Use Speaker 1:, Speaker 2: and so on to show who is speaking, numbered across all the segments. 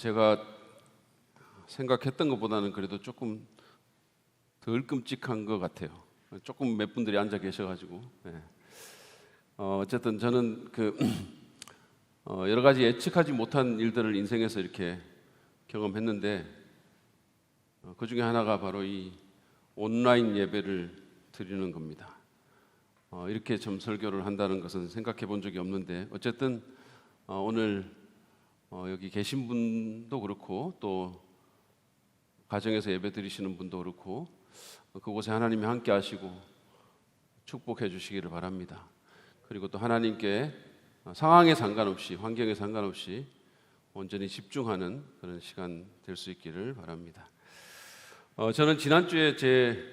Speaker 1: 제가 생각했던 것보다는 그래도 조금 덜 끔찍한 것 같아요. 조금 몇 분들이 앉아 계셔가지고. 어쨌든 저는 여러 가지 예측하지 못한 일들을 인생에서 이렇게 경험했는데 그 중에 하나가 바로 이 온라인 예배를 드리는 겁니다. 이렇게 좀 설교를 한다는 것은 생각해 본 적이 없는데 어쨌든 오늘 여기 계신 분도 그렇고 또 가정에서 예배 드리시는 분도 그렇고 그곳에 하나님이 함께 하시고 축복해 주시기를 바랍니다. 그리고 또 하나님께 상황에 상관없이 환경에 상관없이 온전히 집중하는 그런 시간 될 수 있기를 바랍니다. 저는 지난주에 제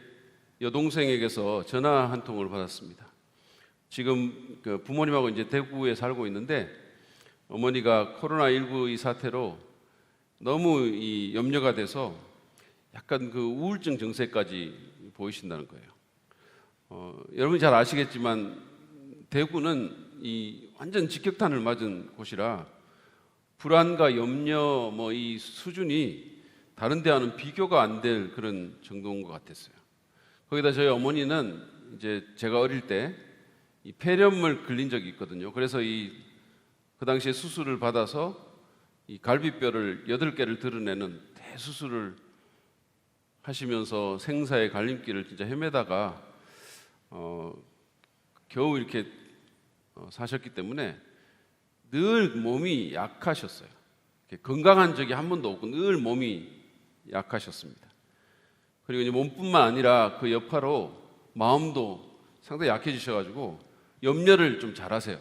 Speaker 1: 여동생에게서 전화 한 통을 받았습니다. 지금 부모님하고 이제 대구에 살고 있는데 어머니가 코로나19 이 사태로 너무 이 염려가 돼서 약간 우울증 증세까지 보이신다는 거예요. 여러분이 잘 아시겠지만 대구는 이 완전 직격탄을 맞은 곳이라 불안과 염려 이 수준이 다른 데와는 비교가 안 될 그런 정도인 것 같았어요. 거기다 저희 어머니는 이제 제가 어릴 때 이 폐렴을 걸린 적이 있거든요. 그래서 그 당시에 수술을 받아서 이 갈비뼈를 8개를 드러내는 대수술을 하시면서 생사의 갈림길을 진짜 헤매다가 겨우 이렇게 사셨기 때문에 늘 몸이 약하셨어요. 건강한 적이 한 번도 없고 늘 몸이 약하셨습니다. 그리고 이제 몸뿐만 아니라 그 여파로 마음도 상당히 약해지셔가지고 염려를 좀 잘하세요.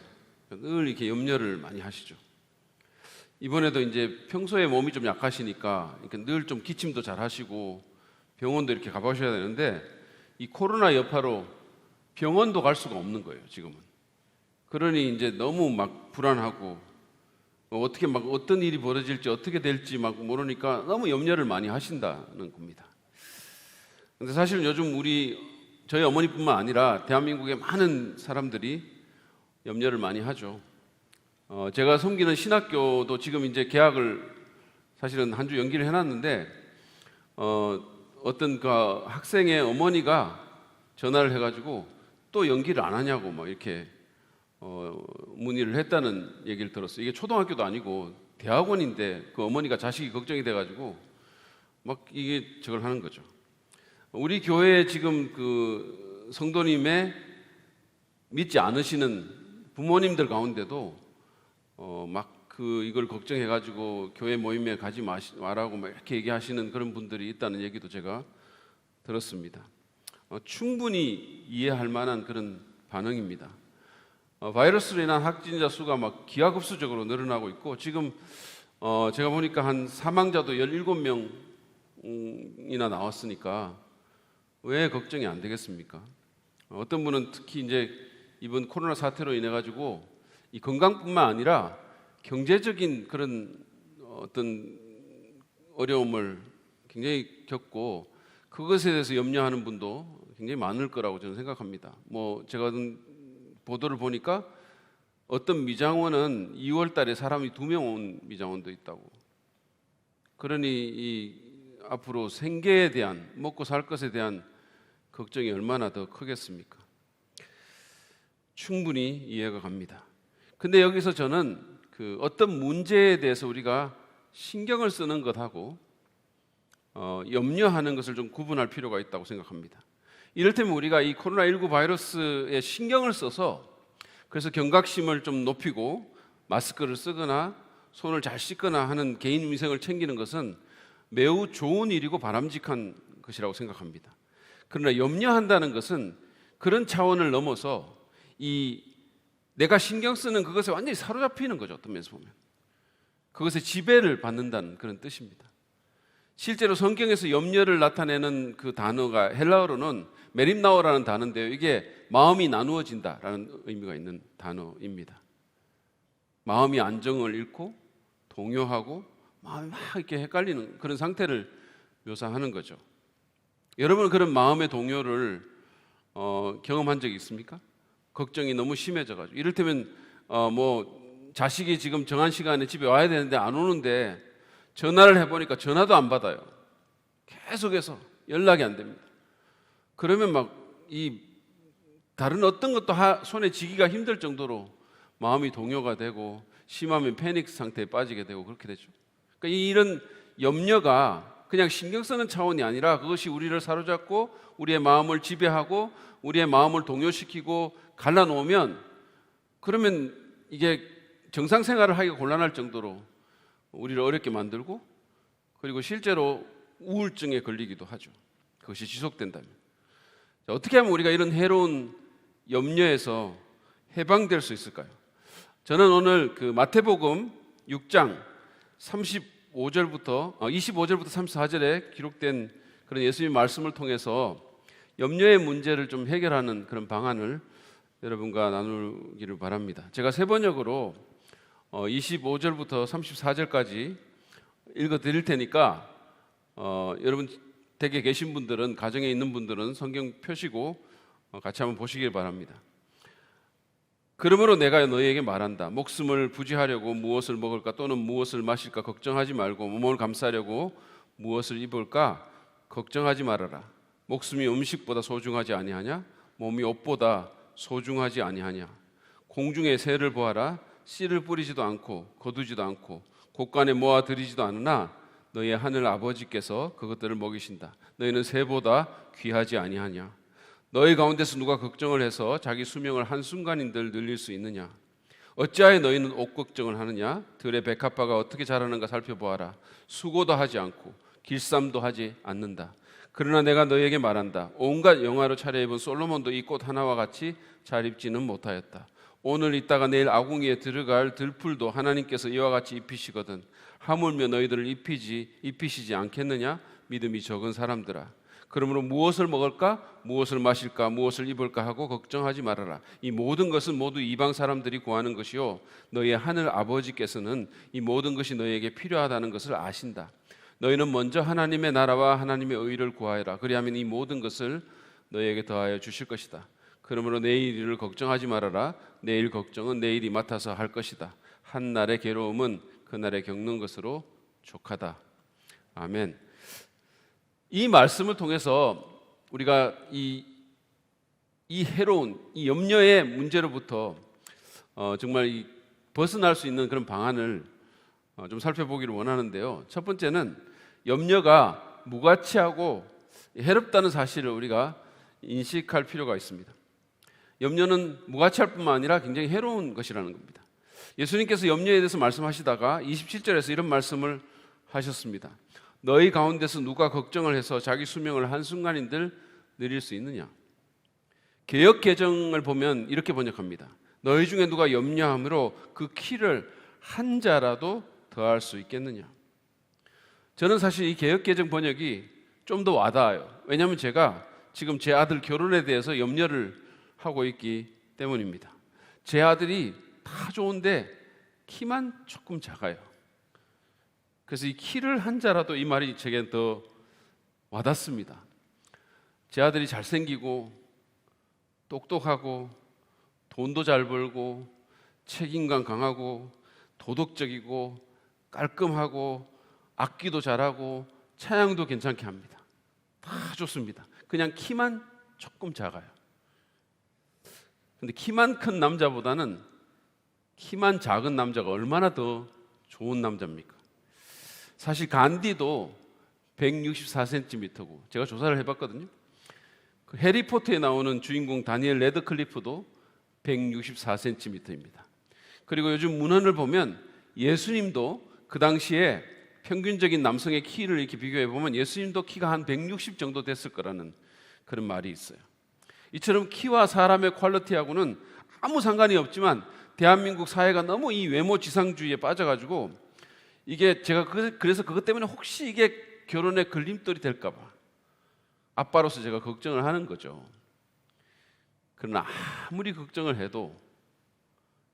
Speaker 1: 늘 이렇게 염려를 많이 하시죠. 이번에도 이제 평소에 몸이 좀 약하시니까 늘 좀 기침도 잘 하시고 병원도 이렇게 가보셔야 되는데 이 코로나 여파로 병원도 갈 수가 없는 거예요, 지금은. 그러니 이제 너무 막 불안하고 어떻게 어떤 일이 벌어질지 어떻게 될지 모르니까 너무 염려를 많이 하신다는 겁니다. 근데 사실 요즘 저희 어머니뿐만 아니라 대한민국의 많은 사람들이 염려를 많이 하죠. 제가 섬기는 신학교도 지금 이제 개학을 사실은 한 주 연기를 해놨는데 어떤 그 학생의 어머니가 전화를 해가지고 또 연기를 안 하냐고 이렇게 문의를 했다는 얘기를 들었어요. 이게 초등학교도 아니고 대학원인데 그 어머니가 자식이 걱정이 돼가지고 이게 저걸 하는 거죠. 우리 교회에 지금 성도님의 믿지 않으시는 부모님들 가운데도 이걸 걱정해가지고 교회 모임에 가지 말라고 이렇게 얘기하시는 그런 분들이 있다는 얘기도 제가 들었습니다. 충분히 이해할 만한 그런 반응입니다. 바이러스로 인한 확진자 수가 기하급수적으로 늘어나고 있고 지금 제가 보니까 한 사망자도 17명이나 나왔으니까 왜 걱정이 안 되겠습니까? 어떤 분은 특히 이제 이번 코로나 사태로 인해 가지고 이 건강뿐만 아니라 경제적인 그런 어떤 어려움을 굉장히 겪고 그것에 대해서 염려하는 분도 굉장히 많을 거라고 저는 생각합니다. 제가 보도를 보니까 어떤 미장원은 2월 달에 사람이 2명 온 미장원도 있다고. 그러니 앞으로 생계에 대한 먹고 살 것에 대한 걱정이 얼마나 더 크겠습니까? 충분히 이해가 갑니다. 근데 여기서 저는 어떤 문제에 대해서 우리가 신경을 쓰는 것하고 염려하는 것을 좀 구분할 필요가 있다고 생각합니다. 이를테면 우리가 이 코로나19 바이러스에 신경을 써서 그래서 경각심을 좀 높이고 마스크를 쓰거나 손을 잘 씻거나 하는 개인 위생을 챙기는 것은 매우 좋은 일이고 바람직한 것이라고 생각합니다. 그러나 염려한다는 것은 그런 차원을 넘어서 내가 신경 쓰는 그것에 완전히 사로잡히는 거죠. 어떤 면에서 보면 그것에 지배를 받는다는 그런 뜻입니다. 실제로 성경에서 염려를 나타내는 그 단어가 헬라어로는 메림나오라는 단어인데요. 이게 마음이 나누어진다라는 의미가 있는 단어입니다. 마음이 안정을 잃고 동요하고 마음이 막 이렇게 헷갈리는 그런 상태를 묘사하는 거죠. 여러분은 그런 마음의 동요를 경험한 적이 있습니까? 걱정이 너무 심해져가지고 이를테면 자식이 지금 정한 시간에 집에 와야 되는데 안 오는데 전화를 해보니까 전화도 안 받아요. 계속해서 연락이 안 됩니다. 그러면 막 이 다른 어떤 것도 손에 쥐기가 힘들 정도로 마음이 동요가 되고 심하면 패닉 상태에 빠지게 되고 그렇게 되죠. 그러니까 이런 염려가 그냥 신경 쓰는 차원이 아니라 그것이 우리를 사로잡고 우리의 마음을 지배하고 우리의 마음을 동요시키고 갈라놓으면, 그러면 이게 정상 생활을 하기가 곤란할 정도로 우리를 어렵게 만들고, 그리고 실제로 우울증에 걸리기도 하죠. 그것이 지속된다면. 어떻게 하면 우리가 이런 해로운 염려에서 해방될 수 있을까요? 저는 오늘 그 마태복음 6장 25절부터 34절에 기록된 그런 예수님의 말씀을 통해서 염려의 문제를 좀 해결하는 그런 방안을 여러분과 나누기를 바랍니다. 제가 세 번역으로 25절부터 34절까지 읽어 드릴 테니까 여러분 댁에 계신 분들은, 가정에 있는 분들은 성경 펴시고 같이 한번 보시길 바랍니다. 그러므로 내가 너희에게 말한다. 목숨을 부지하려고 무엇을 먹을까 또는 무엇을 마실까 걱정하지 말고, 몸을 감싸려고 무엇을 입을까 걱정하지 말아라. 목숨이 음식보다 소중하지 아니하냐? 몸이 옷보다 소중하지 아니하냐? 공중의 새를 보아라. 씨를 뿌리지도 않고 거두지도 않고 곳간에 모아 들이지도 않으나 너희의 하늘 아버지께서 그것들을 먹이신다. 너희는 새보다 귀하지 아니하냐? 너희 가운데서 누가 걱정을 해서 자기 수명을 한순간인들 늘릴 수 있느냐? 어찌하여 너희는 옷 걱정을 하느냐? 들의 백합화가 어떻게 자라는가 살펴보아라. 수고도 하지 않고 길쌈도 하지 않는다. 그러나 내가 너희에게 말한다. 온갖 영화로 차려입은 솔로몬도 이 꽃 하나와 같이 잘 입지는 못하였다. 오늘 있다가 내일 아궁이에 들어갈 들풀도 하나님께서 이와 같이 입히시거든. 하물며 너희들을 입히시지 않겠느냐? 믿음이 적은 사람들아. 그러므로 무엇을 먹을까? 무엇을 마실까? 무엇을 입을까? 하고 걱정하지 말아라. 이 모든 것은 모두 이방 사람들이 구하는 것이요 너희의 하늘 아버지께서는 이 모든 것이 너희에게 필요하다는 것을 아신다. 너희는 먼저 하나님의 나라와 하나님의 의를 구하여라. 그리하면 이 모든 것을 너희에게 더하여 주실 것이다. 그러므로 내일 일을 걱정하지 말아라. 내일 걱정은 내일이 맡아서 할 것이다. 한 날의 괴로움은 그날에 겪는 것으로 족하다. 아멘. 이 말씀을 통해서 우리가 이 해로운 이 염려의 문제로부터 정말 벗어날 수 있는 그런 방안을 좀 살펴보기를 원하는데요. 첫 번째는 염려가 무가치하고 해롭다는 사실을 우리가 인식할 필요가 있습니다. 염려는 무가치할 뿐만 아니라 굉장히 해로운 것이라는 겁니다. 예수님께서 염려에 대해서 말씀하시다가 27절에서 이런 말씀을 하셨습니다. 너희 가운데서 누가 걱정을 해서 자기 수명을 한순간인들 늘릴 수 있느냐? 개역 개정을 보면 이렇게 번역합니다. 너희 중에 누가 염려함으로 그 키를 한 자라도 더할 수 있겠느냐? 저는 사실 이 개역 개정 번역이 좀 더 와닿아요. 왜냐하면 제가 지금 제 아들 결혼에 대해서 염려를 하고 있기 때문입니다. 제 아들이 다 좋은데 키만 조금 작아요. 그래서 이 키를 한 자라도 이 말이 제겐 더 와닿습니다. 제 아들이 잘생기고 똑똑하고 돈도 잘 벌고 책임감 강하고 도덕적이고 깔끔하고 악기도 잘하고 찬양도 괜찮게 합니다. 다 좋습니다. 그냥 키만 조금 작아요. 근데 키만 큰 남자보다는 키만 작은 남자가 얼마나 더 좋은 남자입니까? 사실 간디도 164cm고 제가 조사를 해봤거든요. 그 해리포터에 나오는 주인공 다니엘 레드클리프도 164cm입니다. 그리고 요즘 문헌을 보면 예수님도 그 당시에 평균적인 남성의 키를 이렇게 비교해 보면 예수님도 키가 한 160 정도 됐을 거라는 그런 말이 있어요. 이처럼 키와 사람의 퀄리티하고는 아무 상관이 없지만 대한민국 사회가 너무 이 외모 지상주의에 빠져가지고 이게 제가 그래서 그것 때문에 혹시 이게 결혼에 걸림돌이 될까 봐 아빠로서 제가 걱정을 하는 거죠. 그러나 아무리 걱정을 해도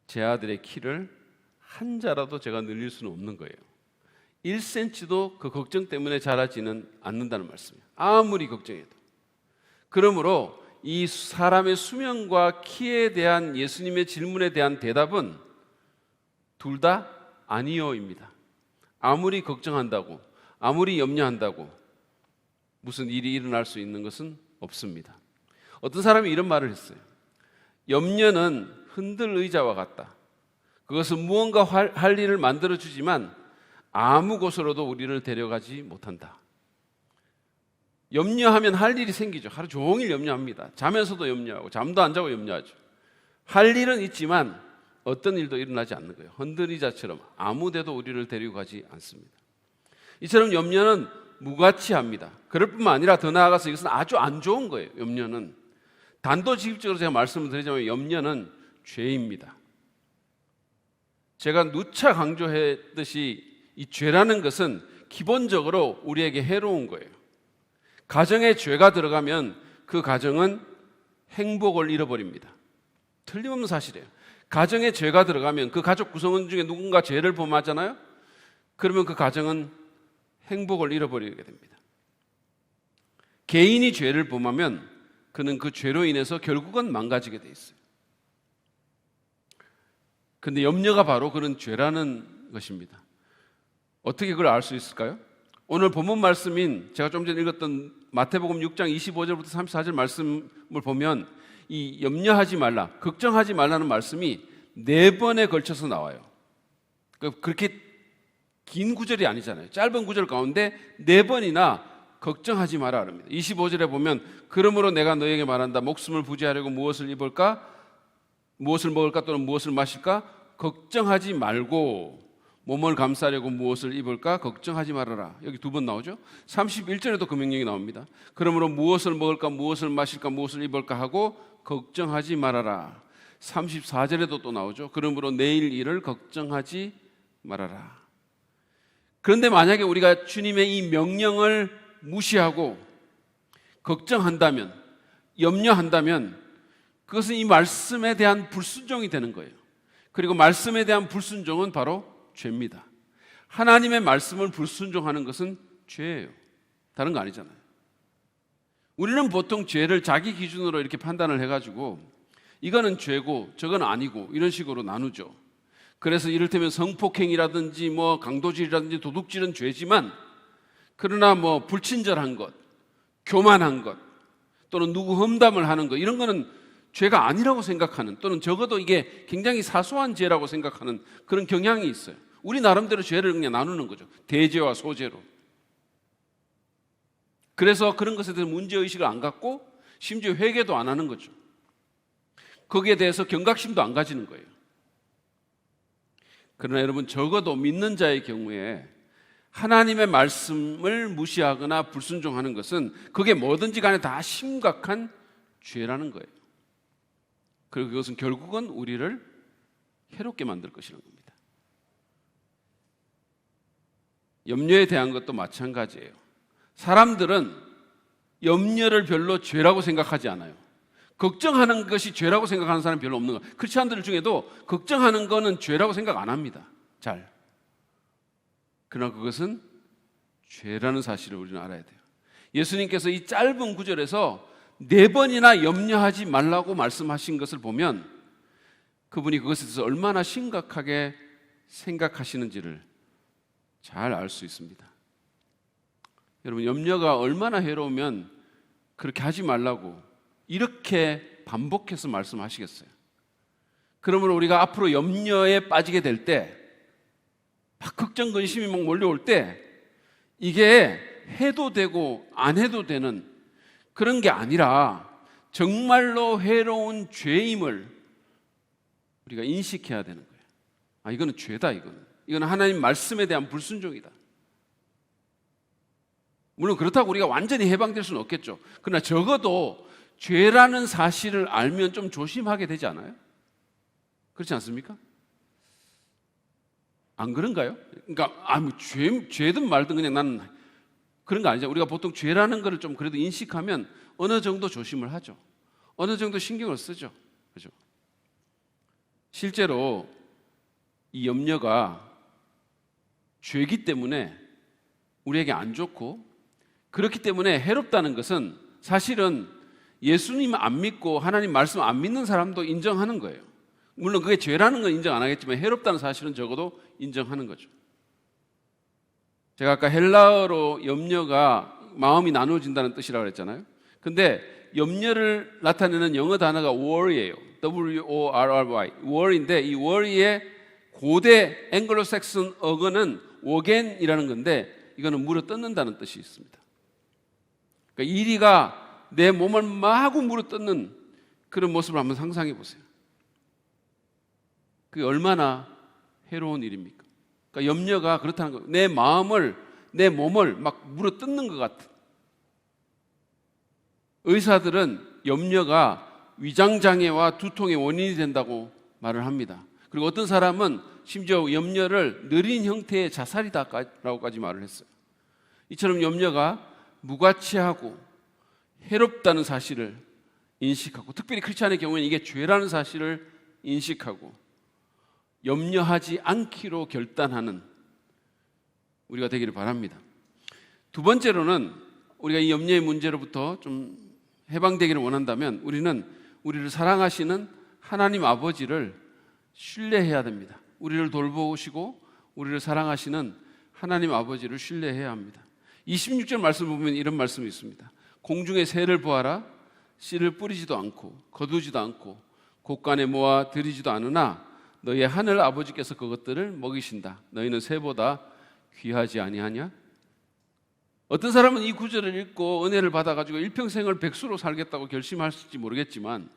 Speaker 1: 제 아들의 키를 한 자라도 제가 늘릴 수는 없는 거예요. 1cm도 그 걱정 때문에 자라지는 않는다는 말씀이에요. 아무리 걱정해도. 그러므로 이 사람의 수명과 키에 대한 예수님의 질문에 대한 대답은 둘 다 아니요입니다. 아무리 걱정한다고, 아무리 염려한다고 무슨 일이 일어날 수 있는 것은 없습니다. 어떤 사람이 이런 말을 했어요. 염려는 흔들 의자와 같다. 그것은 무언가 할 일을 만들어주지만 아무 곳으로도 우리를 데려가지 못한다. 염려하면 할 일이 생기죠. 하루 종일 염려합니다. 자면서도 염려하고 잠도 안 자고 염려하죠. 할 일은 있지만 어떤 일도 일어나지 않는 거예요. 흔들의자처럼 아무 데도 우리를 데리고 가지 않습니다. 이처럼 염려는 무가치합니다. 그럴 뿐만 아니라 더 나아가서 이것은 아주 안 좋은 거예요. 염려는 단도직입적으로 제가 말씀을 드리자면 염려는 죄입니다. 제가 누차 강조했듯이 이 죄라는 것은 기본적으로 우리에게 해로운 거예요. 가정에 죄가 들어가면 그 가정은 행복을 잃어버립니다. 틀림없는 사실이에요. 가정에 죄가 들어가면 그 가족 구성원 중에 누군가 죄를 범하잖아요. 그러면 그 가정은 행복을 잃어버리게 됩니다. 개인이 죄를 범하면 그는 그 죄로 인해서 결국은 망가지게 돼 있어요. 그런데 염려가 바로 그런 죄라는 것입니다. 어떻게 그걸 알 수 있을까요? 오늘 본문 말씀인 제가 좀 전에 읽었던 마태복음 6장 25절부터 34절 말씀을 보면 이 염려하지 말라, 걱정하지 말라는 말씀이 4번에 걸쳐서 나와요. 그렇게 긴 구절이 아니잖아요. 짧은 구절 가운데 4번이나 걱정하지 마라 합니다. 25절에 보면 그러므로 내가 너에게 말한다. 목숨을 부지하려고 무엇을 입을까? 무엇을 먹을까? 또는 무엇을 마실까? 걱정하지 말고 몸을 감싸려고 무엇을 입을까? 걱정하지 말아라. 여기 2번 나오죠. 31절에도 그 명령이 나옵니다. 그러므로 무엇을 먹을까? 무엇을 마실까? 무엇을 입을까? 하고 걱정하지 말아라. 34절에도 또 나오죠. 그러므로 내일 일을 걱정하지 말아라. 그런데 만약에 우리가 주님의 이 명령을 무시하고 걱정한다면, 염려한다면 그것은 이 말씀에 대한 불순종이 되는 거예요. 그리고 말씀에 대한 불순종은 바로 죄입니다. 하나님의 말씀을 불순종하는 것은 죄예요. 다른 거 아니잖아요. 우리는 보통 죄를 자기 기준으로 이렇게 판단을 해가지고 이거는 죄고 저건 아니고 이런 식으로 나누죠. 그래서 이를테면 성폭행이라든지 뭐 강도질이라든지 도둑질은 죄지만 그러나 뭐 불친절한 것, 교만한 것 또는 누구 험담을 하는 것 이런 거는 죄가 아니라고 생각하는 또는 적어도 이게 굉장히 사소한 죄라고 생각하는 그런 경향이 있어요. 우리 나름대로 죄를 그냥 나누는 거죠. 대죄와 소죄로. 그래서 그런 것에 대해서 문제의식을 안 갖고 심지어 회개도 안 하는 거죠. 거기에 대해서 경각심도 안 가지는 거예요. 그러나 여러분 적어도 믿는 자의 경우에 하나님의 말씀을 무시하거나 불순종하는 것은 그게 뭐든지 간에 다 심각한 죄라는 거예요. 그리고 그것은 결국은 우리를 해롭게 만들 것이라는 겁니다. 염려에 대한 것도 마찬가지예요. 사람들은 염려를 별로 죄라고 생각하지 않아요. 걱정하는 것이 죄라고 생각하는 사람이 별로 없는 거예요. 크리스찬들 중에도 걱정하는 거는 죄라고 생각 안 합니다. 잘. 그러나 그것은 죄라는 사실을 우리는 알아야 돼요. 예수님께서 이 짧은 구절에서 4번이나 염려하지 말라고 말씀하신 것을 보면 그분이 그것에 대해서 얼마나 심각하게 생각하시는지를 잘 알 수 있습니다. 여러분 염려가 얼마나 해로우면 그렇게 하지 말라고 이렇게 반복해서 말씀하시겠어요? 그러면 우리가 앞으로 염려에 빠지게 될 때 막 걱정 근심이 막 몰려올 때 이게 해도 되고 안 해도 되는 그런 게 아니라 정말로 해로운 죄임을 우리가 인식해야 되는 거예요. 아, 이거는 죄다. 이거는 하나님 말씀에 대한 불순종이다. 물론 그렇다고 우리가 완전히 해방될 수는 없겠죠. 그러나 적어도 죄라는 사실을 알면 좀 조심하게 되지 않아요? 그렇지 않습니까? 안 그런가요? 그러니까 뭐 죄든 말든 그냥 나는 그런 거 아니죠. 우리가 보통 죄라는 것을 좀 그래도 인식하면 어느 정도 조심을 하죠. 어느 정도 신경을 쓰죠. 그죠? 실제로 이 염려가 죄이기 때문에 우리에게 안 좋고 그렇기 때문에 해롭다는 것은 사실은 예수님 안 믿고 하나님 말씀 안 믿는 사람도 인정하는 거예요. 물론 그게 죄라는 건 인정 안 하겠지만 해롭다는 사실은 적어도 인정하는 거죠. 제가 아까 헬라어로 염려가 마음이 나누어진다는 뜻이라고 그랬잖아요. 근데 염려를 나타내는 영어 단어가 worry예요. W-O-R-R-Y. worry인데 이 worry의 고대 앵글로색슨 어근은 wogen이라는 건데 이거는 물어 뜯는다는 뜻이 있습니다. 그러니까 이리가 내 몸을 마구 물어 뜯는 그런 모습을 한번 상상해 보세요. 그게 얼마나 해로운 일입니까? 그러니까 염려가 그렇다는 거예요. 내 마음을, 내 몸을 막 물어 뜯는 것 같은. 의사들은 염려가 위장장애와 두통의 원인이 된다고 말을 합니다. 그리고 어떤 사람은 심지어 염려를 느린 형태의 자살이다라고까지 말을 했어요. 이처럼 염려가 무가치하고 해롭다는 사실을 인식하고, 특별히 크리스찬의 경우에는 이게 죄라는 사실을 인식하고 염려하지 않기로 결단하는 우리가 되기를 바랍니다. 두 번째로는 우리가 이 염려의 문제로부터 좀 해방되기를 원한다면 우리는 우리를 사랑하시는 하나님 아버지를 신뢰해야 됩니다. 우리를 돌보시고 우리를 사랑하시는 하나님 아버지를 신뢰해야 합니다. 26절 말씀 보면 이런 말씀이 있습니다. 공중의 새를 보아라. 씨를 뿌리지도 않고 거두지도 않고 곳간에 모아 들이지도 않으나 너희의 하늘 아버지께서 그것들을 먹이신다. 너희는 새보다 귀하지 아니하냐? 어떤 사람은 이 구절을 읽고 은혜를 받아가지고 일평생을 백수로 살겠다고 결심할지 모르겠지만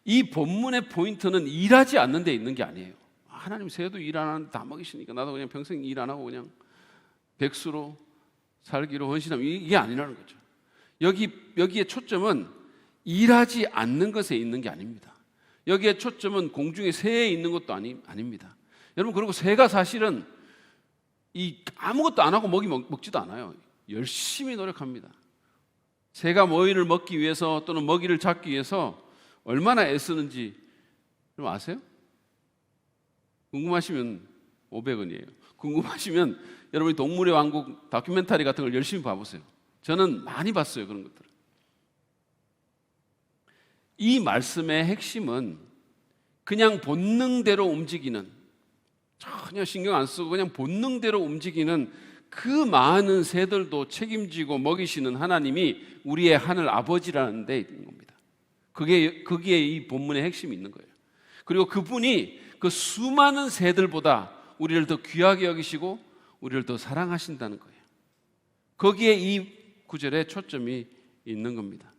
Speaker 1: 이 본문의 포인트는 일하지 않는 데 있는 게 아니에요. 하나님 새도 일 안 하는데 다 먹이시니까 나도 그냥 평생 일 안 하고 그냥 백수로 살기로 헌신하면 이게 아니라는 거죠. 여기에 초점은 일하지 않는 것에 있는 게 아닙니다. 여기에 초점은 공중에 새에 있는 것도 아닙니다. 여러분, 그리고 새가 사실은 아무것도 안 하고 먹지도 않아요. 열심히 노력합니다. 새가 모이를 먹기 위해서 또는 먹이를 잡기 위해서 얼마나 애쓰는지 좀 아세요? 궁금하시면 500원이에요. 궁금하시면 여러분이 동물의 왕국 다큐멘터리 같은 걸 열심히 봐보세요. 저는 많이 봤어요, 그런 것들을. 이 말씀의 핵심은 그냥 본능대로 움직이는, 전혀 신경 안 쓰고 그냥 본능대로 움직이는 그 많은 새들도 책임지고 먹이시는 하나님이 우리의 하늘 아버지라는 데 있는 겁니다. 거기에 이 본문의 핵심이 있는 거예요. 그리고 그분이 그 수많은 새들보다 우리를 더 귀하게 여기시고 우리를 더 사랑하신다는 거예요. 거기에 이 구절에 초점이 있는 겁니다.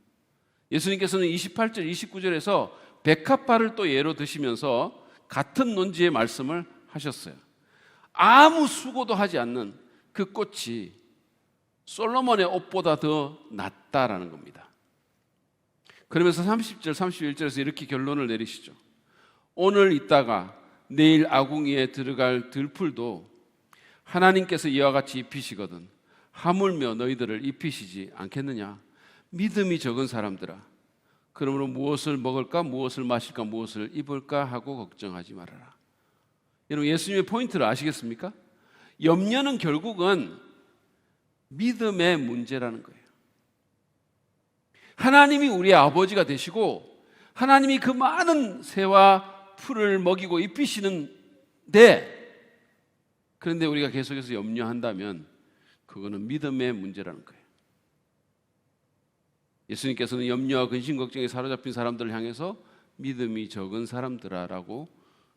Speaker 1: 예수님께서는 28절, 29절에서 백합화를 또 예로 드시면서 같은 논지의 말씀을 하셨어요. 아무 수고도 하지 않는 그 꽃이 솔로몬의 옷보다 더 낫다라는 겁니다. 그러면서 30절, 31절에서 이렇게 결론을 내리시죠. 오늘 있다가 내일 아궁이에 들어갈 들풀도 하나님께서 이와 같이 입히시거든 하물며 너희들을 입히시지 않겠느냐? 믿음이 적은 사람들아, 그러므로 무엇을 먹을까, 무엇을 마실까, 무엇을 입을까 하고 걱정하지 말아라. 여러분, 예수님의 포인트를 아시겠습니까? 염려는 결국은 믿음의 문제라는 거예요. 하나님이 우리의 아버지가 되시고 하나님이 그 많은 새와 풀을 먹이고 입히시는데, 그런데 우리가 계속해서 염려한다면 그거는 믿음의 문제라는 거예요. 예수님께서는 염려와 근심 걱정에 사로잡힌 사람들을 향해서 믿음이 적은 사람들아라고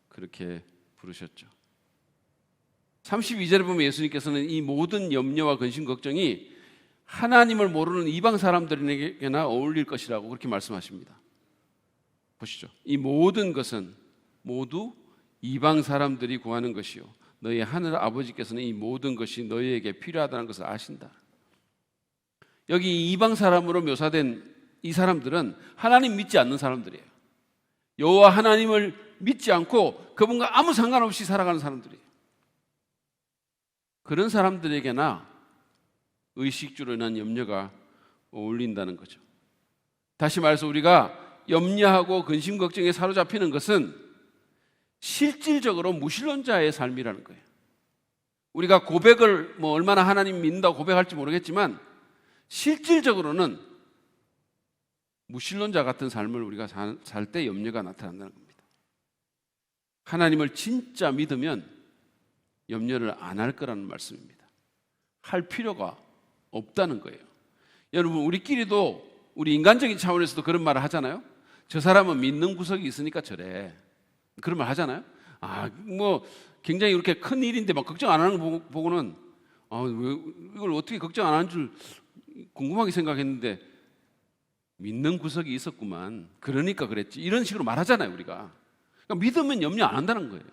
Speaker 1: 그렇게 부르셨죠. 32절에 보면 예수님께서는 이 모든 염려와 근심 걱정이 하나님을 모르는 이방 사람들에게나 어울릴 것이라고 그렇게 말씀하십니다. 보시죠. 이 모든 것은 모두 이방 사람들이 구하는 것이요 너희의 하늘 아버지께서는 이 모든 것이 너희에게 필요하다는 것을 아신다. 여기 이방 사람으로 묘사된 이 사람들은 하나님 믿지 않는 사람들이에요. 여호와 하나님을 믿지 않고 그분과 아무 상관없이 살아가는 사람들이에요. 그런 사람들에게나 의식주로 인한 염려가 어울린다는 거죠. 다시 말해서 우리가 염려하고 근심 걱정에 사로잡히는 것은 실질적으로 무신론자의 삶이라는 거예요. 우리가 고백을 얼마나 하나님 믿는다고 고백할지 모르겠지만 실질적으로는 무신론자 같은 삶을 우리가 살 때 염려가 나타난다는 겁니다. 하나님을 진짜 믿으면 염려를 안 할 거라는 말씀입니다. 할 필요가 없다는 거예요. 여러분, 우리끼리도 우리 인간적인 차원에서도 그런 말을 하잖아요. 저 사람은 믿는 구석이 있으니까 저래. 그런 말 하잖아요. 뭐 굉장히 이렇게 큰 일인데 막 걱정 안 하는 거 보고는 왜 이걸 어떻게 걱정 안 하는 줄 궁금하게 생각했는데 믿는 구석이 있었구만. 그러니까 그랬지. 이런 식으로 말하잖아요, 우리가. 그러니까 믿으면 염려 안 한다는 거예요.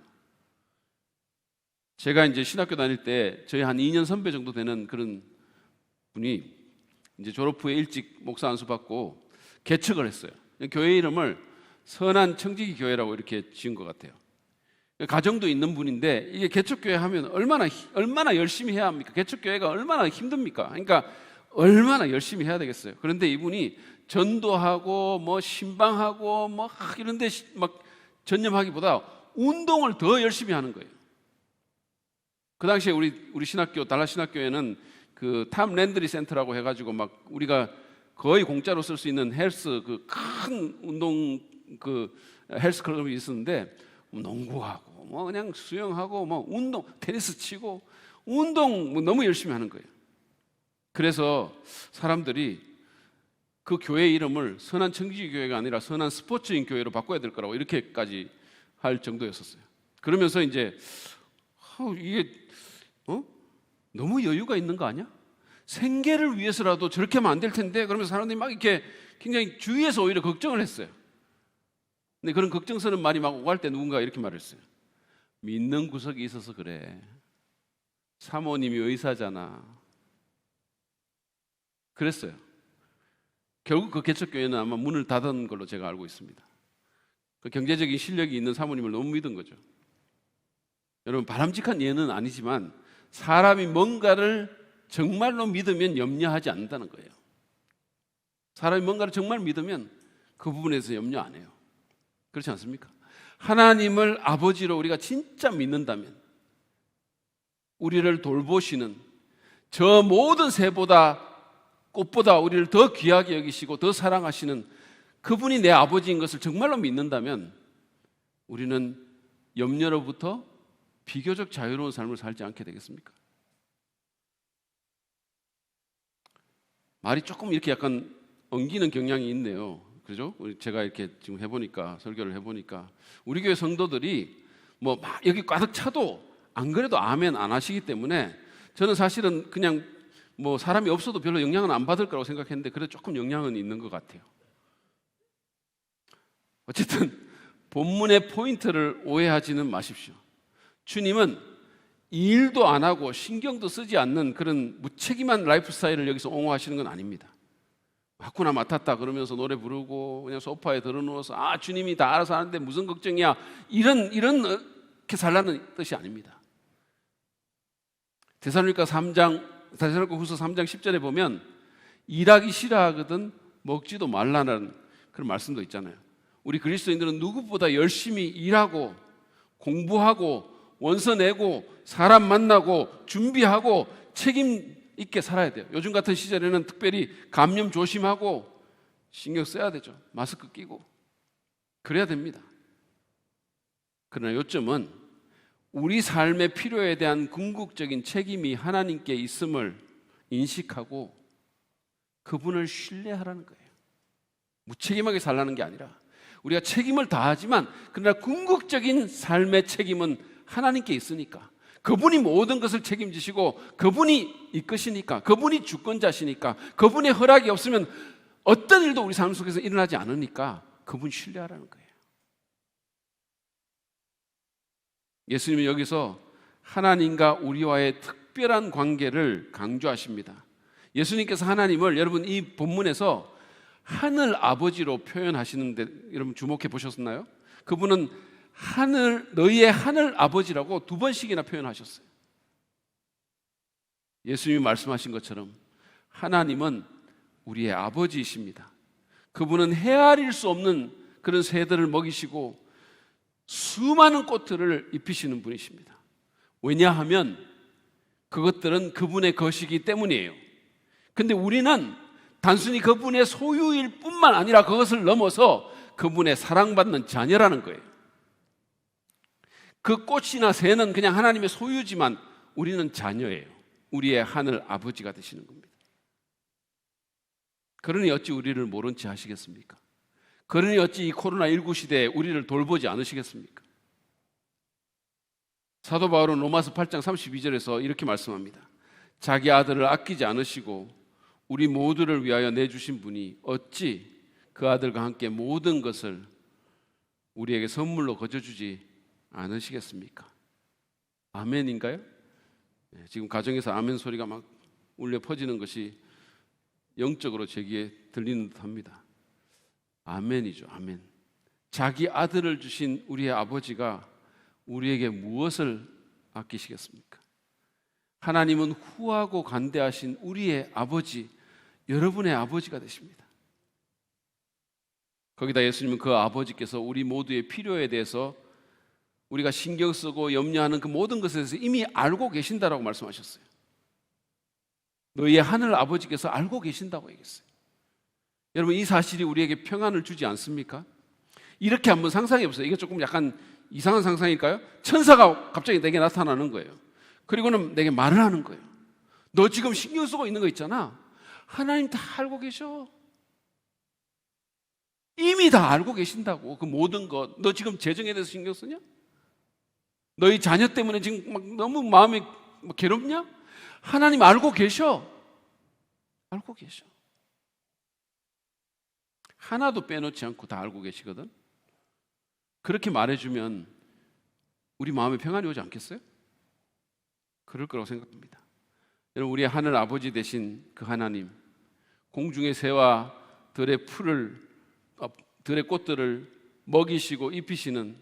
Speaker 1: 제가 이제 신학교 다닐 때 저희 한 2년 선배 정도 되는 그런 분이 이제 졸업 후에 일찍 목사 안수 받고 개척을 했어요. 교회 이름을 선한 청지기 교회라고 이렇게 지은 것 같아요. 가정도 있는 분인데 이게 개척교회 하면 얼마나 열심히 해야 합니까? 개척교회가 얼마나 힘듭니까? 그러니까 얼마나 열심히 해야 되겠어요. 그런데 이분이 전도하고 뭐 신방하고 뭐 이런 데 막 전념하기보다 운동을 더 열심히 하는 거예요. 그 당시에 우리 신학교 달라 신학교에는 그 탐 랜드리 센터라고 해가지고 막 우리가 거의 공짜로 쓸 수 있는 헬스 그 큰 운동 그 헬스 클럽이 있었는데 농구하고 뭐 그냥 수영하고 뭐 운동 테니스 치고 운동 뭐 너무 열심히 하는 거예요. 그래서 사람들이 그 교회 이름을 선한 청지기 교회가 아니라 선한 스포츠인 교회로 바꿔야 될 거라고 이렇게까지 할 정도였었어요. 그러면서 이제 이게 너무 여유가 있는 거 아니야? 생계를 위해서라도 저렇게 하면 안 될 텐데 그러면서 사람들이 막 이렇게 굉장히 주위에서 오히려 걱정을 했어요. 근데 그런 걱정스러운 말이 막 오갈 때 누군가 이렇게 말했어요. 믿는 구석이 있어서 그래. 사모님이 의사잖아. 그랬어요. 결국 그 개척교회는 아마 문을 닫은 걸로 제가 알고 있습니다. 그 경제적인 실력이 있는 사모님을 너무 믿은 거죠. 여러분, 바람직한 예는 아니지만 사람이 뭔가를 정말로 믿으면 염려하지 않는다는 거예요. 사람이 뭔가를 정말 믿으면 그 부분에서 염려 안 해요. 그렇지 않습니까? 하나님을 아버지로 우리가 진짜 믿는다면 우리를 돌보시는 저 모든 새보다 꽃보다 우리를 더 귀하게 여기시고 더 사랑하시는 그분이 내 아버지인 것을 정말로 믿는다면 우리는 염려로부터 비교적 자유로운 삶을 살지 않게 되겠습니까? 말이 조금 이렇게 약간 엉기는 경향이 있네요. 그죠? 제가 이렇게 지금 해보니까, 설교를 해보니까 우리 교회 성도들이 뭐 막 여기 가득 차도 안 그래도 아멘 안 하시기 때문에 저는 사실은 그냥 뭐 사람이 없어도 별로 영향은 안 받을 거라고 생각했는데 그래도 조금 영향은 있는 것 같아요. 어쨌든 본문의 포인트를 오해하지는 마십시오. 주님은 일도 안 하고 신경도 쓰지 않는 그런 무책임한 라이프 스타일을 여기서 옹호하시는 건 아닙니다. 맞구나 맡았다 그러면서 노래 부르고 그냥 소파에 들어누워서 주님이 다 알아서 하는데 무슨 걱정이야 이렇게 살라는 뜻이 아닙니다. 데살로니가후서 3장 10절에 보면 일하기 싫어하거든 먹지도 말라는 그런 말씀도 있잖아요. 우리 그리스도인들은 누구보다 열심히 일하고 공부하고 원서 내고 사람 만나고 준비하고 책임 있게 살아야 돼요. 요즘 같은 시절에는 특별히 감염 조심하고 신경 써야 되죠. 마스크 끼고 그래야 됩니다. 그러나 요점은 우리 삶의 필요에 대한 궁극적인 책임이 하나님께 있음을 인식하고 그분을 신뢰하라는 거예요. 무책임하게 살라는 게 아니라 우리가 책임을 다하지만 그러나 궁극적인 삶의 책임은 하나님께 있으니까 그분이 모든 것을 책임지시고 그분이 이끄시니까 그분이 주권자시니까 그분의 허락이 없으면 어떤 일도 우리 삶 속에서 일어나지 않으니까 그분 신뢰하라는 거예요. 예수님은 여기서 하나님과 우리와의 특별한 관계를 강조하십니다. 예수님께서 하나님을 여러분 이 본문에서 하늘 아버지로 표현하시는데 여러분 주목해 보셨나요? 그분은 너희의 하늘 아버지라고 2번씩이나 표현하셨어요. 예수님이 말씀하신 것처럼 하나님은 우리의 아버지이십니다. 그분은 헤아릴 수 없는 그런 새들을 먹이시고 수많은 꽃들을 입히시는 분이십니다. 왜냐하면 그것들은 그분의 것이기 때문이에요. 근데 우리는 단순히 그분의 소유일 뿐만 아니라 그것을 넘어서 그분의 사랑받는 자녀라는 거예요. 그 꽃이나 새는 그냥 하나님의 소유지만 우리는 자녀예요. 우리의 하늘 아버지가 되시는 겁니다. 그러니 어찌 우리를 모른 채 하시겠습니까? 그러니 어찌 이 코로나19 시대에 우리를 돌보지 않으시겠습니까? 사도 바울은 로마서 8장 32절에서 이렇게 말씀합니다. 자기 아들을 아끼지 않으시고 우리 모두를 위하여 내주신 분이 어찌 그 아들과 함께 모든 것을 우리에게 선물로 거저주지 않으시겠습니까? 아멘인가요? 지금 가정에서 아멘 소리가 막 울려 퍼지는 것이 영적으로 제 귀에 들리는 듯합니다. 아멘이죠. 아멘. 자기 아들을 주신 우리의 아버지가 우리에게 무엇을 아끼시겠습니까? 하나님은 후하고 관대하신 우리의 아버지, 여러분의 아버지가 되십니다. 거기다 예수님은 그 아버지께서 우리 모두의 필요에 대해서 우리가 신경 쓰고 염려하는 그 모든 것에 대해서 이미 알고 계신다라고 말씀하셨어요. 너희의 하늘 아버지께서 알고 계신다고 얘기했어요. 여러분, 이 사실이 우리에게 평안을 주지 않습니까? 이렇게 한번 상상해 보세요. 이게 조금 약간 이상한 상상일까요? 천사가 갑자기 내게 나타나는 거예요. 그리고는 내게 말을 하는 거예요. 너 지금 신경 쓰고 있는 거 있잖아. 하나님 다 알고 계셔. 이미 다 알고 계신다고. 그 모든 것. 너 지금 재정에 대해서 신경 쓰냐? 너희 자녀 때문에 지금 막 너무 마음이 괴롭냐? 하나님 알고 계셔. 알고 계셔. 하나도 빼놓지 않고 다 알고 계시거든. 그렇게 말해주면 우리 마음에 평안이 오지 않겠어요? 그럴 거라고 생각합니다. 여러분, 우리의 하늘 아버지 되신 그 하나님, 공중의 새와 들의 꽃들을 먹이시고 입히시는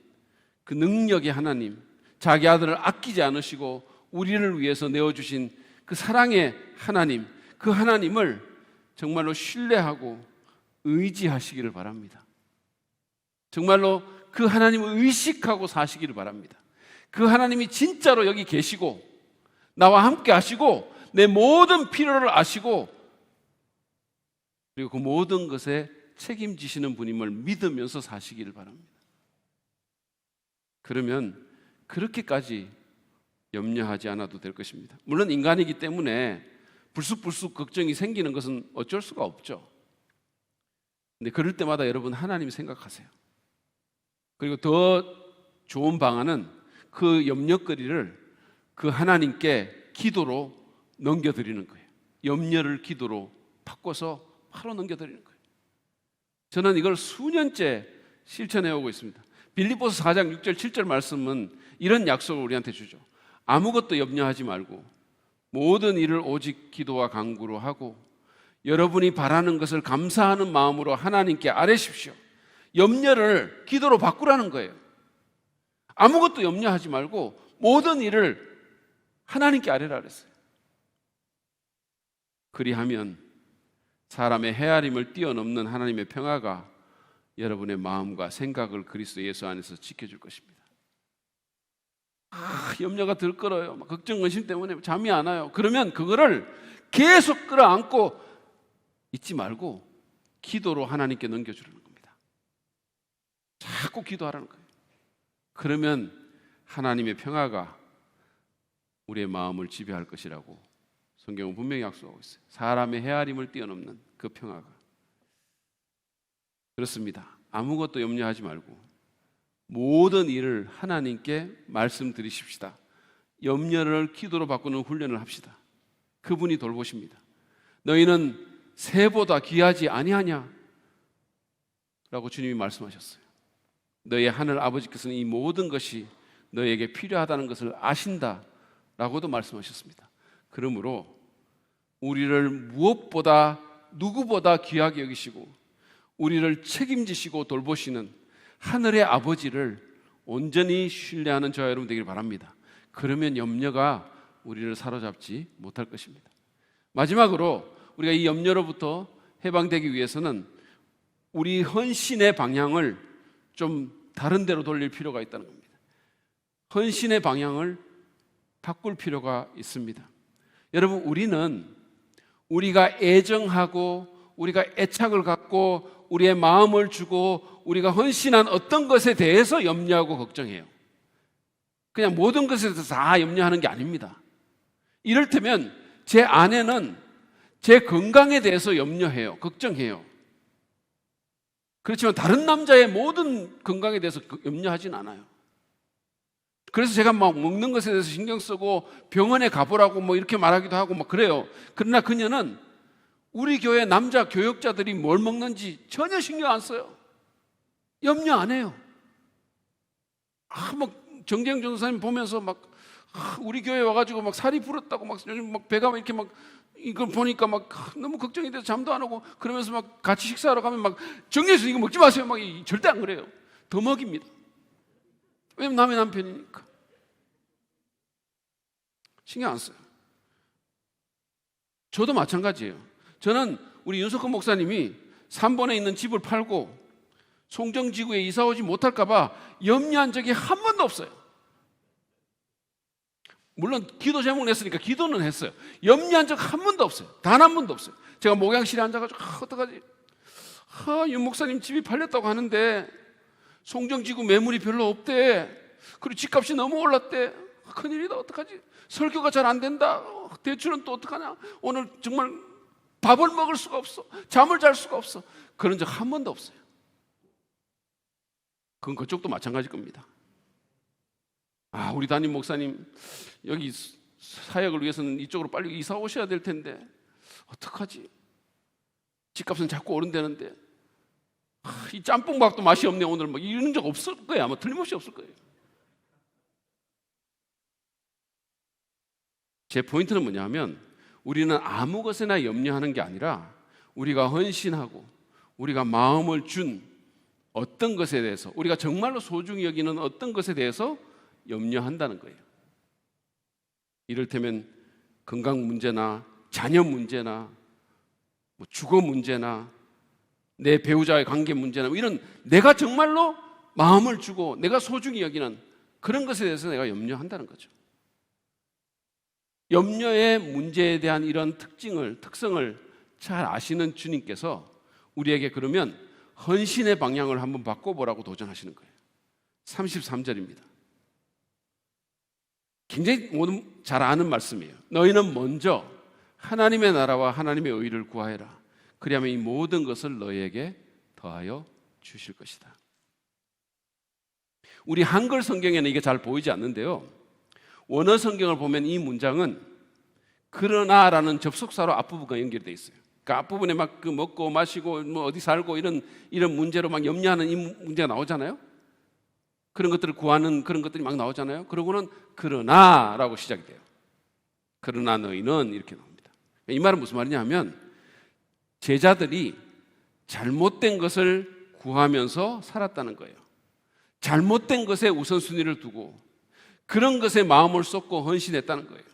Speaker 1: 그 능력의 하나님, 자기 아들을 아끼지 않으시고 우리를 위해서 내어주신 그 사랑의 하나님, 그 하나님을 정말로 신뢰하고 의지하시기를 바랍니다. 정말로 그 하나님을 의식하고 사시기를 바랍니다. 그 하나님이 진짜로 여기 계시고 나와 함께 하시고 내 모든 필요를 아시고 그리고 그 모든 것에 책임지시는 분임을 믿으면서 사시기를 바랍니다. 그러면 그렇게까지 염려하지 않아도 될 것입니다. 물론 인간이기 때문에 불쑥불쑥 걱정이 생기는 것은 어쩔 수가 없죠. 근데 그럴 때마다 여러분 하나님 생각하세요. 그리고 더 좋은 방안은 그 염려거리를 그 하나님께 기도로 넘겨드리는 거예요. 염려를 기도로 바꿔서 바로 넘겨드리는 거예요. 저는 이걸 수년째 실천해 오고 있습니다. 빌립보서 4장 6절 7절 말씀은 이런 약속을 우리한테 주죠. 아무것도 염려하지 말고 모든 일을 오직 기도와 간구로 하고 여러분이 바라는 것을 감사하는 마음으로 하나님께 아뢰십시오. 염려를 기도로 바꾸라는 거예요. 아무것도 염려하지 말고 모든 일을 하나님께 아뢰라 그랬어요. 그리하면 사람의 헤아림을 뛰어넘는 하나님의 평화가 여러분의 마음과 생각을 그리스도 예수 안에서 지켜줄 것입니다. 염려가 들끓어요. 걱정, 근심 때문에 잠이 안 와요. 그러면 그거를 계속 끌어안고 잊지 말고 기도로 하나님께 넘겨주라는 겁니다. 자꾸 기도하라는 거예요. 그러면 하나님의 평화가 우리의 마음을 지배할 것이라고 성경은 분명히 약속하고 있어요. 사람의 헤아림을 뛰어넘는 그 평화가. 그렇습니다. 아무것도 염려하지 말고 모든 일을 하나님께 말씀드리십시다. 염려를 기도로 바꾸는 훈련을 합시다. 그분이 돌보십니다. 너희는 새보다 귀하지 아니하냐? 라고 주님이 말씀하셨어요. 너희 하늘 아버지께서는 이 모든 것이 너희에게 필요하다는 것을 아신다 라고도 말씀하셨습니다. 그러므로 우리를 무엇보다 누구보다 귀하게 여기시고 우리를 책임지시고 돌보시는 하늘의 아버지를 온전히 신뢰하는 저와 여러분 되기를 바랍니다. 그러면 염려가 우리를 사로잡지 못할 것입니다. 마지막으로 우리가 이 염려로부터 해방되기 위해서는 우리 헌신의 방향을 좀 다른 데로 돌릴 필요가 있다는 겁니다. 헌신의 방향을 바꿀 필요가 있습니다. 여러분, 우리는 우리가 애정하고 우리가 애착을 갖고 우리의 마음을 주고 우리가 헌신한 어떤 것에 대해서 염려하고 걱정해요. 그냥 모든 것에 대해서 다 염려하는 게 아닙니다. 이를테면 제 아내는 제 건강에 대해서 염려해요. 걱정해요. 그렇지만 다른 남자의 모든 건강에 대해서 염려하진 않아요. 그래서 제가 막 먹는 것에 대해서 신경 쓰고 병원에 가보라고 뭐 이렇게 말하기도 하고 막 그래요. 그러나 그녀는 우리 교회 남자 교역자들이 뭘 먹는지 전혀 신경 안 써요. 염려 안 해요. 막 정재영 전도사님 보면서 막 우리 교회 와가지고 막 살이 불었다고 막 요즘 막 배가 이렇게 막 이걸 보니까 막 너무 걱정이 돼서 잠도 안 오고 그러면서 막 같이 식사하러 가면 막 정리해서 이거 먹지 마세요. 막 절대 안 그래요. 더 먹입니다. 왜냐면 남의 남편이니까. 신경 안 써요. 저도 마찬가지예요. 저는 우리 윤석헌 목사님이 3번에 있는 집을 팔고 송정지구에 이사 오지 못할까 봐 염려한 적이 한 번도 없어요. 물론 기도 제목 냈으니까 기도는 했어요. 염려한 적 한 번도 없어요. 단 한 번도 없어요. 제가 목양실에 앉아가지고 어떡하지? 윤 목사님 집이 팔렸다고 하는데 송정지구 매물이 별로 없대. 그리고 집값이 너무 올랐대. 큰일이다. 어떡하지? 설교가 잘 안 된다. 대출은 또 어떡하냐? 오늘 정말 밥을 먹을 수가 없어. 잠을 잘 수가 없어. 그런 적 한 번도 없어요. 그건 그쪽도 마찬가지일 겁니다. 우리 담임 목사님 여기 사역을 위해서는 이쪽으로 빨리 이사 오셔야 될 텐데 어떡하지? 집값은 자꾸 오른다는데 이 짬뽕밥도 맛이 없네 오늘 뭐 이런 적 없을 거예요. 아마 틀림없이 없을 거예요. 제 포인트는 뭐냐면 우리는 아무 것에나 염려하는 게 아니라 우리가 헌신하고 우리가 마음을 준 어떤 것에 대해서 우리가 정말로 소중히 여기는 어떤 것에 대해서 염려한다는 거예요. 이를테면 건강 문제나 자녀 문제나 뭐 주거 문제나 내 배우자의 관계 문제나 이런 내가 정말로 마음을 주고 내가 소중히 여기는 그런 것에 대해서 내가 염려한다는 거죠. 염려의 문제에 대한 이런 특성을 잘 아시는 주님께서 우리에게 그러면 헌신의 방향을 한번 바꿔보라고 도전하시는 거예요. 33절입니다. 굉장히 모두 잘 아는 말씀이에요. 너희는 먼저 하나님의 나라와 하나님의 의를 구하여라. 그리하면 이 모든 것을 너희에게 더하여 주실 것이다. 우리 한글 성경에는 이게 잘 보이지 않는데요. 원어 성경을 보면 이 문장은 그러나라는 접속사로 앞부분과 연결되어 있어요. 그러니까 앞부분에 막 그 먹고 마시고 뭐 어디 살고 이런 문제로 막 염려하는 이 문제가 나오잖아요. 그런 것들을 구하는 그런 것들이 막 나오잖아요. 그러고는 그러나라고 시작이 돼요. 그러나 너희는 이렇게 나옵니다. 이 말은 무슨 말이냐 하면 제자들이 잘못된 것을 구하면서 살았다는 거예요. 잘못된 것에 우선순위를 두고 그런 것에 마음을 쏟고 헌신했다는 거예요.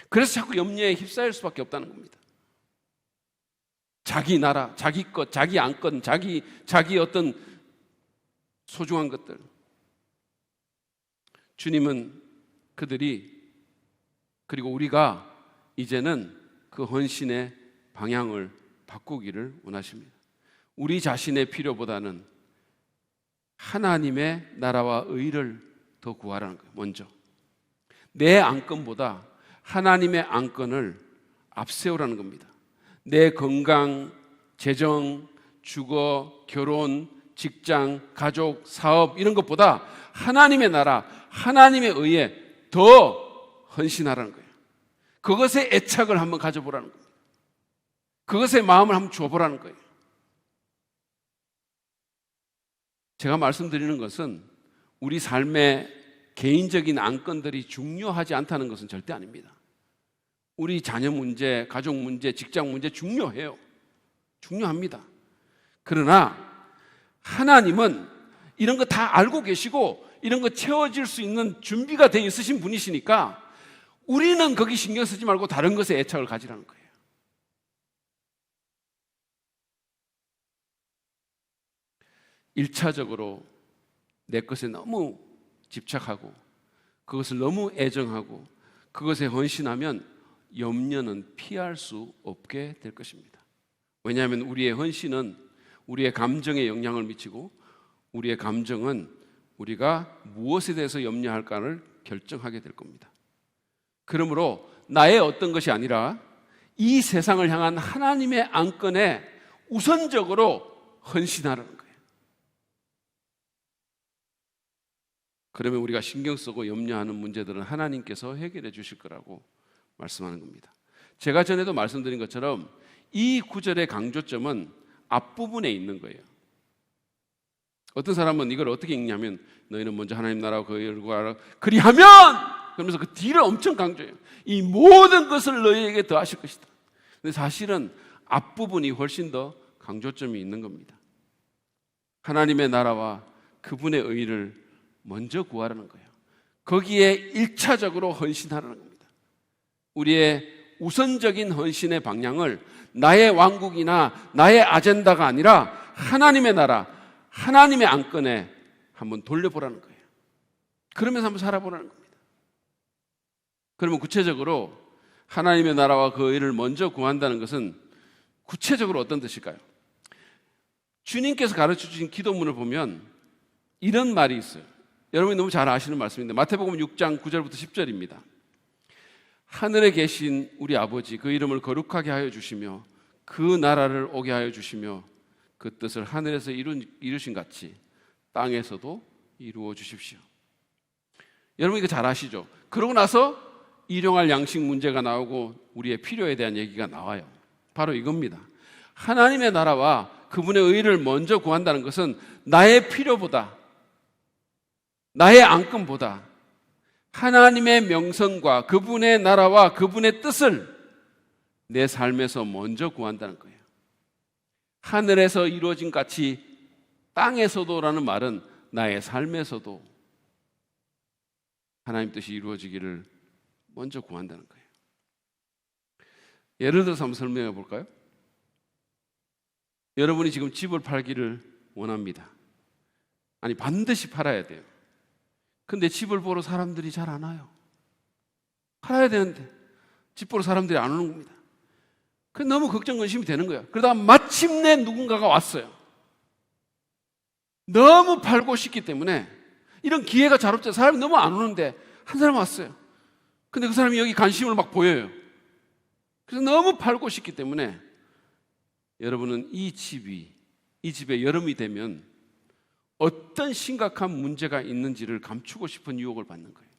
Speaker 1: 그래서 자꾸 염려에 휩싸일 수밖에 없다는 겁니다. 자기 나라, 자기 것, 자기 안건, 자기 어떤 소중한 것들. 주님은 그들이 그리고 우리가 이제는 그 헌신의 방향을 바꾸기를 원하십니다. 우리 자신의 필요보다는 하나님의 나라와 의를 더 구하라는 거예요. 먼저 내 안건보다 하나님의 안건을 앞세우라는 겁니다. 내 건강, 재정, 주거, 결혼, 직장, 가족, 사업 이런 것보다 하나님의 나라, 하나님의 의에 더 헌신하라는 거예요. 그것에 애착을 한번 가져보라는 거예요. 그것에 마음을 한번 줘보라는 거예요. 제가 말씀드리는 것은 우리 삶의 개인적인 안건들이 중요하지 않다는 것은 절대 아닙니다. 우리 자녀 문제, 가족 문제, 직장 문제 중요해요. 중요합니다. 그러나 하나님은 이런 거 다 알고 계시고 이런 거 채워질 수 있는 준비가 되어 있으신 분이시니까 우리는 거기 신경 쓰지 말고 다른 것에 애착을 가지라는 거예요. 일차적으로 내 것에 너무 집착하고 그것을 너무 애정하고 그것에 헌신하면 염려는 피할 수 없게 될 것입니다. 왜냐하면 우리의 헌신은 우리의 감정에 영향을 미치고 우리의 감정은 우리가 무엇에 대해서 염려할까를 결정하게 될 겁니다. 그러므로 나의 어떤 것이 아니라 이 세상을 향한 하나님의 안건에 우선적으로 헌신하라는 거예요. 그러면 우리가 신경 쓰고 염려하는 문제들은 하나님께서 해결해 주실 거라고 말씀하는 겁니다. 제가 전에도 말씀드린 것처럼 이 구절의 강조점은 앞부분에 있는 거예요. 어떤 사람은 이걸 어떻게 읽냐면 너희는 먼저 하나님 나라와 그 의를 구하라 그리하면 그러면서 그 뒤를 엄청 강조해요. 이 모든 것을 너희에게 더하실 것이다. 근데 사실은 앞부분이 훨씬 더 강조점이 있는 겁니다. 하나님의 나라와 그분의 의를 먼저 구하라는 거예요. 거기에 1차적으로 헌신하라는 겁니다. 우리의 우선적인 헌신의 방향을 나의 왕국이나 나의 아젠다가 아니라 하나님의 나라, 하나님의 안건에 한번 돌려보라는 거예요. 그러면서 한번 살아보라는 겁니다. 그러면 구체적으로 하나님의 나라와 그 의를 먼저 구한다는 것은 구체적으로 어떤 뜻일까요? 주님께서 가르쳐 주신 기도문을 보면 이런 말이 있어요. 여러분이 너무 잘 아시는 말씀인데 마태복음 6장 9절부터 10절입니다. 하늘에 계신 우리 아버지 그 이름을 거룩하게 하여 주시며 그 나라를 오게 하여 주시며 그 뜻을 하늘에서 이루신 같이 땅에서도 이루어 주십시오. 여러분 이거 잘 아시죠? 그러고 나서 일용할 양식 문제가 나오고 우리의 필요에 대한 얘기가 나와요. 바로 이겁니다. 하나님의 나라와 그분의 의를 먼저 구한다는 것은 나의 필요보다 나의 안건보다 하나님의 명성과 그분의 나라와 그분의 뜻을 내 삶에서 먼저 구한다는 거예요. 하늘에서 이루어진 같이 땅에서도라는 말은 나의 삶에서도 하나님 뜻이 이루어지기를 먼저 구한다는 거예요. 예를 들어서 한번 설명해 볼까요? 여러분이 지금 집을 팔기를 원합니다. 아니 반드시 팔아야 돼요. 근데 집을 보러 사람들이 잘 안 와요. 팔아야 되는데 집 보러 사람들이 안 오는 겁니다. 그래서 너무 걱정 근심이 되는 거예요. 그러다가 마침내 누군가가 왔어요. 너무 팔고 싶기 때문에 이런 기회가 잘 없잖아요. 사람이 너무 안 오는데 한 사람 왔어요. 근데 그 사람이 여기 관심을 막 보여요. 그래서 너무 팔고 싶기 때문에 여러분은 이 집에 여름이 되면 어떤 심각한 문제가 있는지를 감추고 싶은 유혹을 받는 거예요.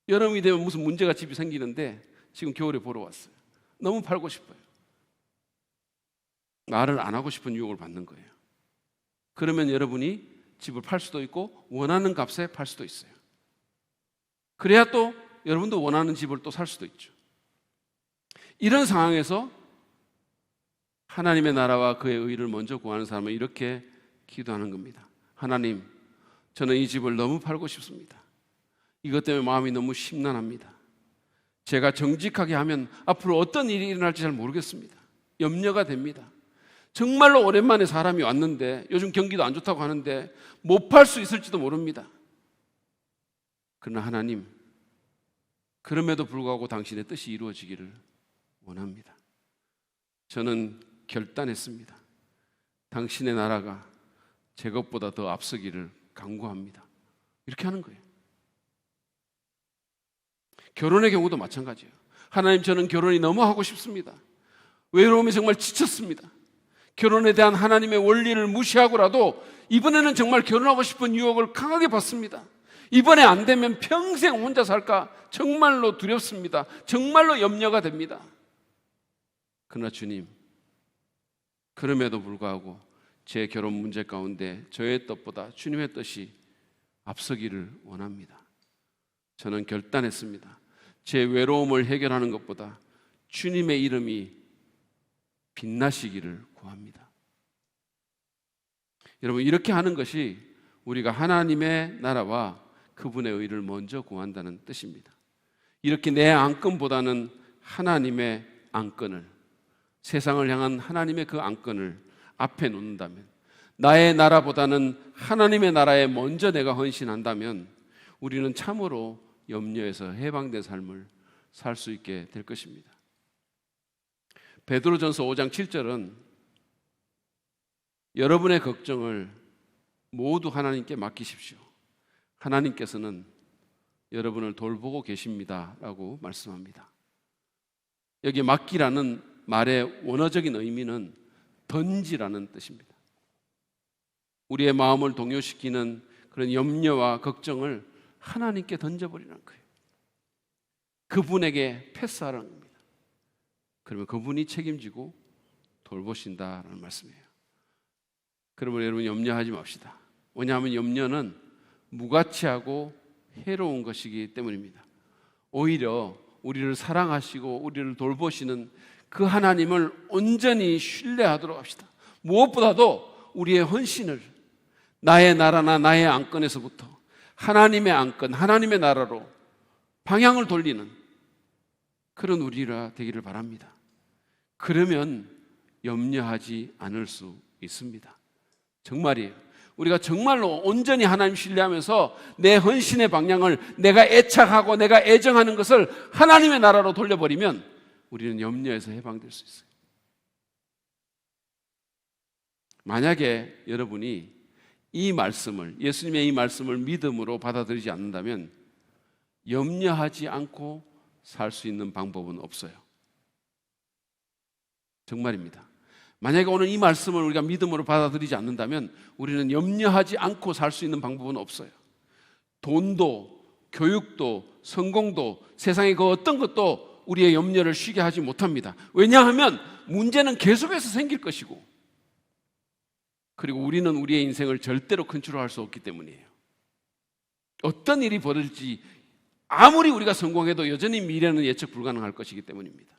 Speaker 1: 여름이 되면 무슨 문제가 집이 생기는데 지금 겨울에 보러 왔어요. 너무 팔고 싶어요. 말을 안 하고 싶은 유혹을 받는 거예요. 그러면 여러분이 집을 팔 수도 있고 원하는 값에 팔 수도 있어요. 그래야 또 여러분도 원하는 집을 또 살 수도 있죠. 이런 상황에서 하나님의 나라와 그의 의를 먼저 구하는 사람은 이렇게 기도하는 겁니다. 하나님, 저는 이 집을 너무 팔고 싶습니다. 이것 때문에 마음이 너무 심란합니다. 제가 정직하게 하면 앞으로 어떤 일이 일어날지 잘 모르겠습니다. 염려가 됩니다. 정말로 오랜만에 사람이 왔는데 요즘 경기도 안 좋다고 하는데 못 팔 수 있을지도 모릅니다. 그러나 하나님, 그럼에도 불구하고 당신의 뜻이 이루어지기를 원합니다. 저는 결단했습니다. 당신의 나라가 제 것보다 더 앞서기를 간구합니다. 이렇게 하는 거예요. 결혼의 경우도 마찬가지예요. 하나님, 저는 결혼이 너무 하고 싶습니다. 외로움에 정말 지쳤습니다. 결혼에 대한 하나님의 원리를 무시하고라도 이번에는 정말 결혼하고 싶은 유혹을 강하게 받습니다. 이번에 안 되면 평생 혼자 살까 정말로 두렵습니다. 정말로 염려가 됩니다. 그러나 주님, 그럼에도 불구하고 제 결혼 문제 가운데 저의 뜻보다 주님의 뜻이 앞서기를 원합니다. 저는 결단했습니다. 제 외로움을 해결하는 것보다 주님의 이름이 빛나시기를 구합니다. 여러분, 이렇게 하는 것이 우리가 하나님의 나라와 그분의 의를 먼저 구한다는 뜻입니다. 이렇게 내 안건보다는 하나님의 안건을, 세상을 향한 하나님의 그 안건을 앞에 놓는다면, 나의 나라보다는 하나님의 나라에 먼저 내가 헌신한다면 우리는 참으로 염려에서 해방된 삶을 살 수 있게 될 것입니다. 베드로전서 5장 7절은 여러분의 걱정을 모두 하나님께 맡기십시오. 하나님께서는 여러분을 돌보고 계십니다라고 말씀합니다. 여기 맡기라는 말의 원어적인 의미는 던지라는 뜻입니다. 우리의 마음을 동요시키는 그런 염려와 걱정을 하나님께 던져버리는 거예요. 그분에게 패스하라는 겁니다. 그러면 그분이 책임지고 돌보신다라는 말씀이에요. 그러면 여러분 염려하지 맙시다. 왜냐하면 염려는 무가치하고 해로운 것이기 때문입니다. 오히려 우리를 사랑하시고 우리를 돌보시는 그 하나님을 온전히 신뢰하도록 합시다. 무엇보다도 우리의 헌신을 나의 나라나 나의 안건에서부터 하나님의 안건, 하나님의 나라로 방향을 돌리는 그런 우리가 되기를 바랍니다. 그러면 염려하지 않을 수 있습니다. 정말이에요. 우리가 정말로 온전히 하나님 신뢰하면서 내 헌신의 방향을 내가 애착하고 내가 애정하는 것을 하나님의 나라로 돌려버리면 우리는 염려에서 해방될 수 있어요. 만약에 여러분이 이 말씀을, 예수님의 이 말씀을 믿음으로 받아들이지 않는다면 염려하지 않고 살 수 있는 방법은 없어요. 정말입니다. 만약에 오늘 이 말씀을 우리가 믿음으로 받아들이지 않는다면 우리는 염려하지 않고 살 수 있는 방법은 없어요. 돈도, 교육도, 성공도, 세상의 그 어떤 것도 우리의 염려를 쉬게 하지 못합니다. 왜냐하면 문제는 계속해서 생길 것이고, 그리고 우리는 우리의 인생을 절대로 컨트롤할 수 없기 때문이에요. 어떤 일이 벌어질지 아무리 우리가 성공해도 여전히 미래는 예측 불가능할 것이기 때문입니다.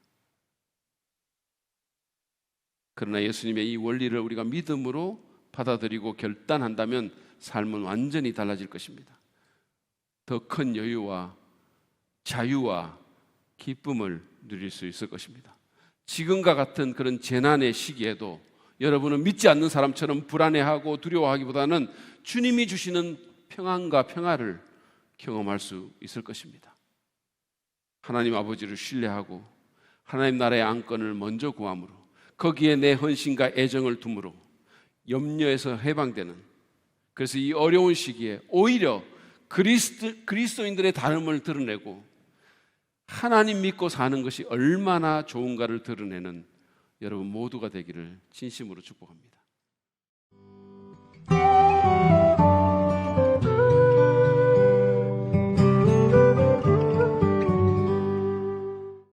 Speaker 1: 그러나 예수님의 이 원리를 우리가 믿음으로 받아들이고 결단한다면 삶은 완전히 달라질 것입니다. 더 큰 여유와 자유와 기쁨을 누릴 수 있을 것입니다. 지금과 같은 그런 재난의 시기에도 여러분은 믿지 않는 사람처럼 불안해하고 두려워하기보다는 주님이 주시는 평안과 평화를 경험할 수 있을 것입니다. 하나님 아버지를 신뢰하고 하나님 나라의 안건을 먼저 구함으로, 거기에 내 헌신과 애정을 둠으로 염려에서 해방되는, 그래서 이 어려운 시기에 오히려 그리스도인들의 다름을 드러내고 하나님 믿고 사는 것이 얼마나 좋은가를 드러내는 여러분 모두가 되기를 진심으로 축복합니다.